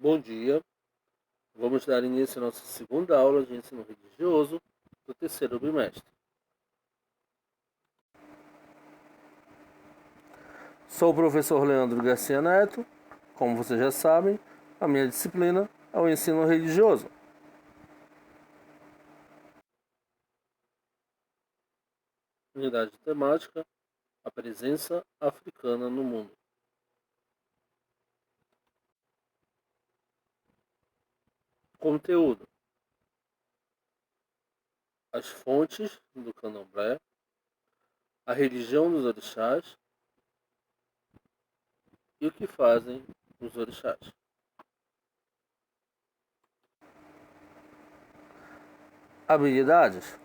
Bom dia, vamos dar início à nossa segunda aula de ensino religioso do terceiro bimestre. Sou o professor Leandro Garcia Neto. Como vocês já sabem, a minha disciplina é o ensino religioso. Unidade temática: a presença africana no mundo. Conteúdo: as fontes do candomblé, a religião dos orixás e o que fazem os orixás. Habilidades: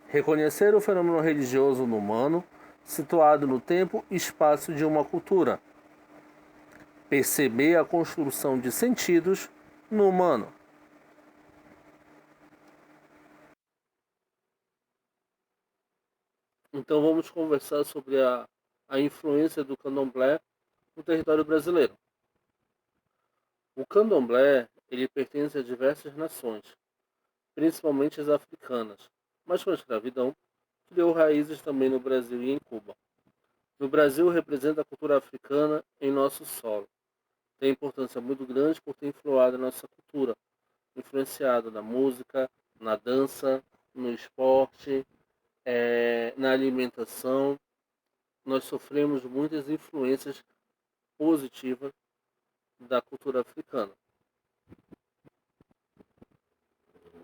reconhecer o fenômeno religioso no humano, situado no tempo e espaço de uma cultura. Perceber a construção de sentidos no humano. Então vamos conversar sobre a influência do candomblé no território brasileiro. O candomblé ele pertence a diversas nações, principalmente as africanas, mas com a escravidão criou raízes também no Brasil e em Cuba. No Brasil representa a cultura africana em nosso solo. Tem importância muito grande por ter influado a nossa cultura, influenciado na música, na dança, no esporte, na alimentação. Nós sofremos muitas influências positivas da cultura africana.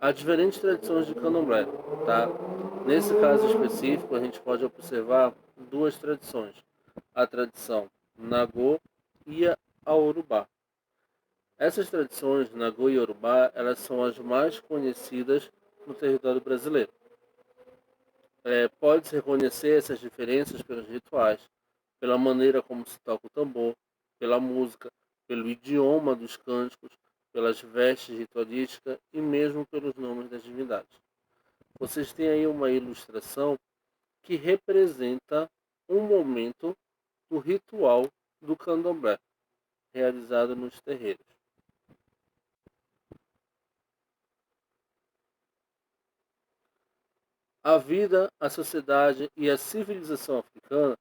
Há diferentes tradições de candomblé, tá? Nesse caso específico, a gente pode observar duas tradições: a tradição Nagô e a Urubá. Essas tradições, Nagô e Urubá, elas são as mais conhecidas no território brasileiro. Pode-se reconhecer essas diferenças pelos rituais, pela maneira como se toca o tambor, pela música, pelo idioma dos cânticos, pelas vestes ritualísticas e mesmo pelos nomes das divindades. Vocês têm aí uma ilustração que representa um momento do ritual do candomblé, realizado nos terreiros. A vida, a sociedade e a civilização africana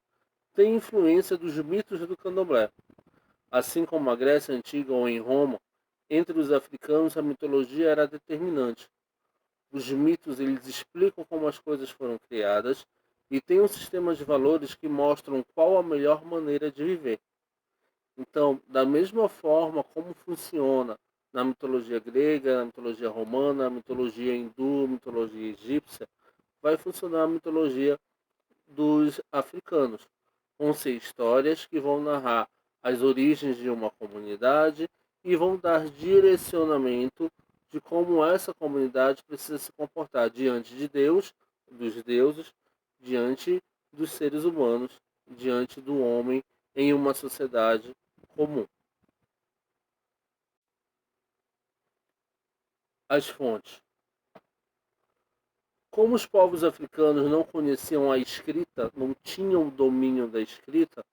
têm influência dos mitos do candomblé. Assim como a Grécia Antiga ou em Roma, entre os africanos a mitologia era determinante. Os mitos eles explicam como as coisas foram criadas e têm um sistema de valores que mostram qual a melhor maneira de viver. Então, da mesma forma como funciona na mitologia grega, na mitologia romana, na mitologia hindu, mitologia egípcia, vai funcionar a mitologia dos africanos. Vão ser histórias que vão narrar as origens de uma comunidade e vão dar direcionamento de como essa comunidade precisa se comportar diante de Deus, dos deuses, diante dos seres humanos, diante do homem em uma sociedade comum. As fontes. Como os povos africanos não conheciam a escrita, não tinham domínio da escrita,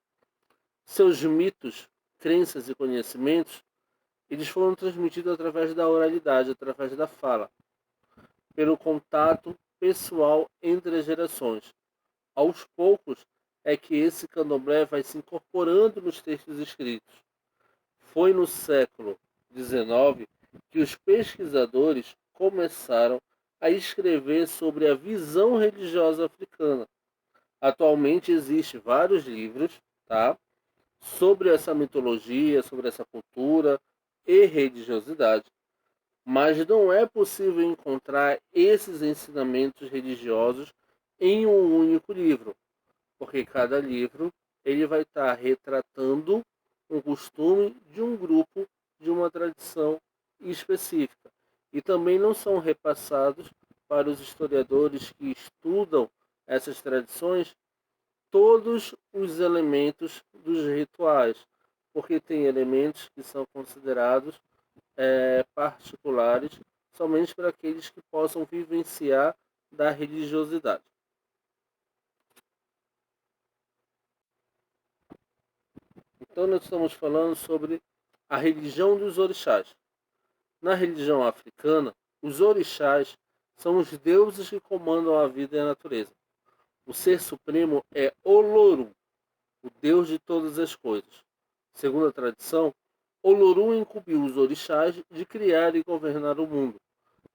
seus mitos, crenças e conhecimentos, eles foram transmitidos através da oralidade, através da fala, pelo contato pessoal entre as gerações. Aos poucos é que esse candomblé vai se incorporando nos textos escritos. Foi no século XIX que os pesquisadores começaram a escrever sobre a visão religiosa africana. Atualmente existem vários livros, tá, sobre essa mitologia, sobre essa cultura e religiosidade, mas não é possível encontrar esses ensinamentos religiosos em um único livro, porque cada livro ele vai estar retratando um costume de um grupo, de uma tradição específica. E também não são repassados para os historiadores que estudam essas tradições todos os elementos dos rituais, porque tem elementos que são considerados particulares somente para aqueles que possam vivenciar da religiosidade. Então nós estamos falando sobre a religião dos orixás. Na religião africana, os orixás são os deuses que comandam a vida e a natureza. O ser supremo é Olorum, o deus de todas as coisas. Segundo a tradição, Olorum incumbiu os orixás de criar e governar o mundo,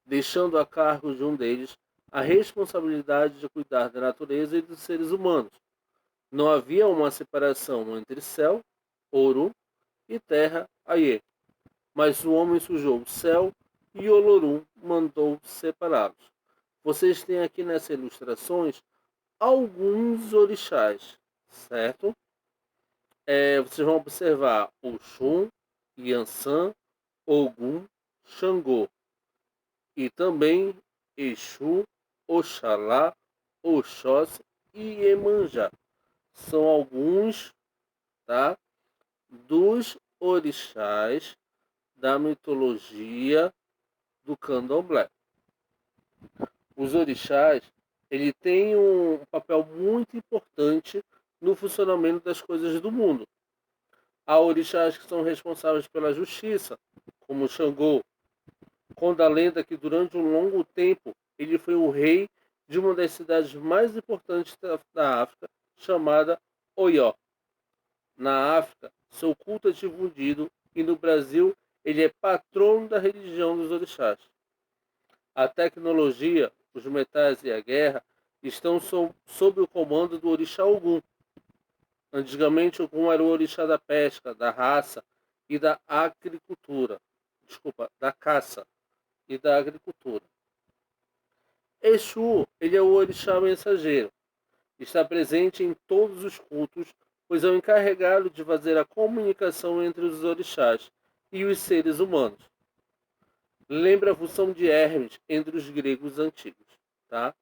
deixando a cargo de um deles a responsabilidade de cuidar da natureza e dos seres humanos. Não havia uma separação entre céu, Orum, e terra, Aie, mas o homem sujou o céu e Olorum mandou separá-los. Vocês têm aqui nessas ilustrações alguns orixás, certo? Vocês vão observar Oxum, Yansan, Ogum, Xangô e também Exu, Oxalá, Oxóssi e Iemanjá. São alguns, tá, dos orixás da mitologia do candomblé. Os orixás, ele tem um papel muito importante no funcionamento das coisas do mundo. Há orixás que são responsáveis pela justiça, como Xangô, conta a lenda que durante um longo tempo ele foi o rei de uma das cidades mais importantes da África, chamada Oió. Na África, seu culto é difundido e no Brasil ele é patrono da religião dos orixás. A tecnologia, os metais e a guerra estão sob o comando do orixá Ogum. Antigamente, Ogum era o orixá da pesca, da raça e da agricultura. Desculpa, da caça e da agricultura. Exu, ele é o orixá mensageiro. Está presente em todos os cultos, pois é o encarregado de fazer a comunicação entre os orixás e os seres humanos. Lembra a função de Hermes entre os gregos antigos, tá?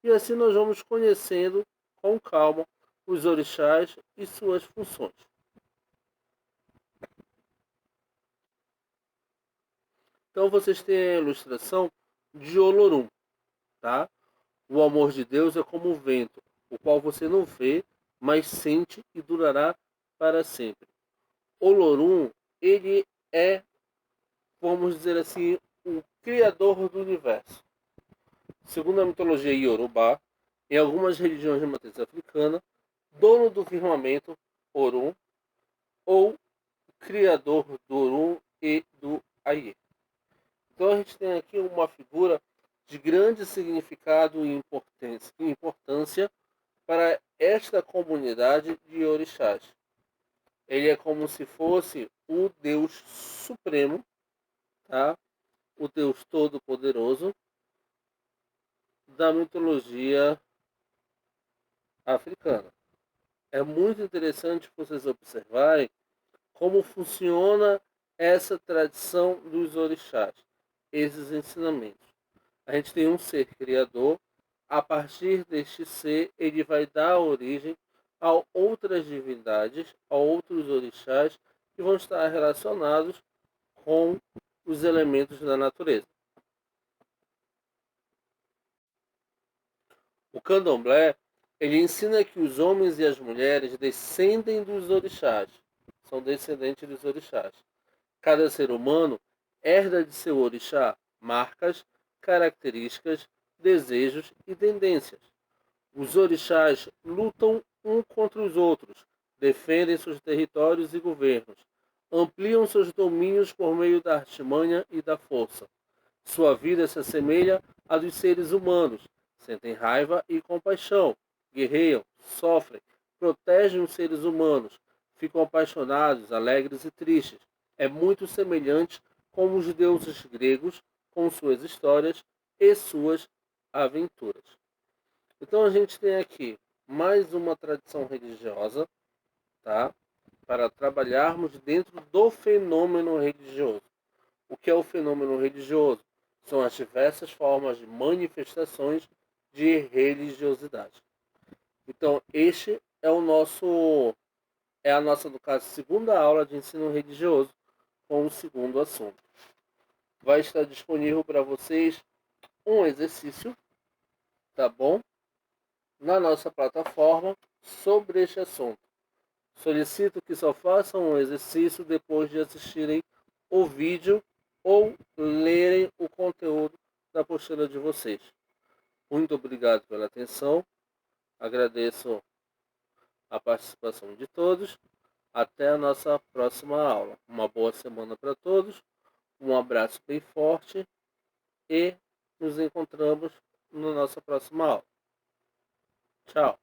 E assim nós vamos conhecendo com calma os orixás e suas funções. Então vocês têm a ilustração de Olorum, tá? O amor de Deus é como o vento, o qual você não vê, mas sente e durará para sempre. Olorum, ele é, vamos dizer assim, o criador do universo. Segundo a mitologia Yorubá, em algumas religiões de matriz africana, dono do firmamento, Orum, ou criador do Orum e do Aie. Então a gente tem aqui uma figura de grande significado e importância para esta comunidade de orixás. Ele é como se fosse o Deus Supremo, tá? O Deus Todo-Poderoso da mitologia africana. É muito interessante vocês observarem como funciona essa tradição dos orixás, esses ensinamentos. A gente tem um ser criador, a partir deste ser, ele vai dar origem a outras divindades, a outros orixás que vão estar relacionados com os elementos da natureza. O candomblé, ele ensina que os homens e as mulheres descendem dos orixás, são descendentes dos orixás. Cada ser humano herda de seu orixá marcas, características, desejos e tendências. Os orixás lutam um contra os outros, defendem seus territórios e governos, ampliam seus domínios por meio da artimanha e da força. Sua vida se assemelha à dos seres humanos, sentem raiva e compaixão, guerreiam, sofrem, protegem os seres humanos, ficam apaixonados, alegres e tristes. É muito semelhante com os deuses gregos, com suas histórias e suas aventuras. Então a gente tem aqui mais uma tradição religiosa, tá? Para trabalharmos dentro do fenômeno religioso. O que é o fenômeno religioso? São as diversas formas de manifestações de religiosidade. Então, este é a nossa, no caso, segunda aula de ensino religioso com o segundo assunto. Vai estar disponível para vocês um exercício, tá bom? Na nossa plataforma sobre este assunto. Solicito que só façam o exercício depois de assistirem o vídeo ou lerem o conteúdo da apostila de vocês. Muito obrigado pela atenção. Agradeço a participação de todos. Até a nossa próxima aula. Uma boa semana para todos. Um abraço bem forte e nos encontramos na nossa próxima aula. Tchau.